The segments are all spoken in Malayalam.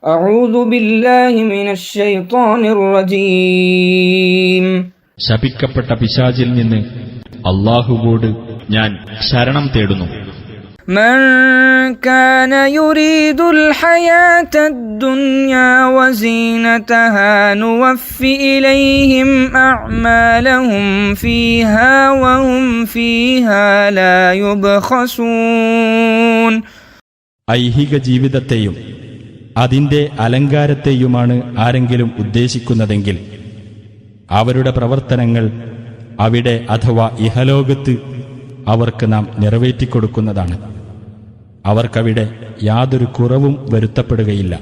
أعوذ بالله من الشيطان الرجيم. ശപിക്കപ്പെട്ട പിശാചിൽ നിന്ന് അല്ലാഹുവോട് ഞാൻ ശരണം തേടുന്നു. من كان يريد الحياة الدنيا وزينتها نوفي إليهم أعمالهم فيها وهم فيها لا يبخسون. ഐഹിക ജീവിതത്തെയും അതിന്റെ അലങ്കാരത്തെയുമാണ് ആരെങ്കിലും ഉദ്ദേശിക്കുന്നതെങ്കിൽ അവരുടെ പ്രവർത്തനങ്ങൾ അവിടെ അഥവാ ഇഹലോകത്ത് അവർക്ക് നാം നിറവേറ്റിക്കൊടുക്കുന്നതാണ്. അവർക്കവിടെ യാതൊരു കുറവും വരുത്തപ്പെടുകയില്ല.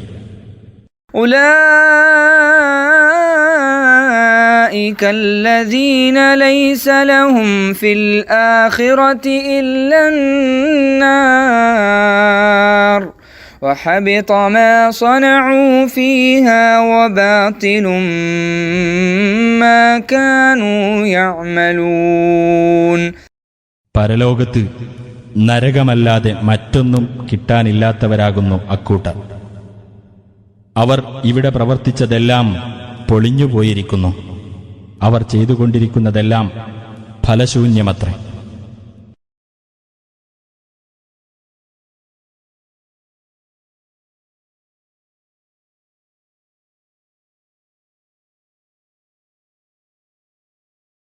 أولئك الذين ليس لهم في الآخرة إلا النار وحبط ما صنعوا فيها وباطل ما كانوا يعملون. പരലോകത്ത് നരകമല്ലാതെ മറ്റൊന്നും കിട്ടാനില്ലാത്തവരാകുന്നു അക്കൂട്ടർ. അവർ ഇവിടെ പ്രവർത്തിച്ചതെല്ലാം പൊളിഞ്ഞുപോയിരിക്കുന്നു. അവർ ചെയ്തുകൊണ്ടിരിക്കുന്നതെല്ലാം ഫലശൂന്യമത്രേ.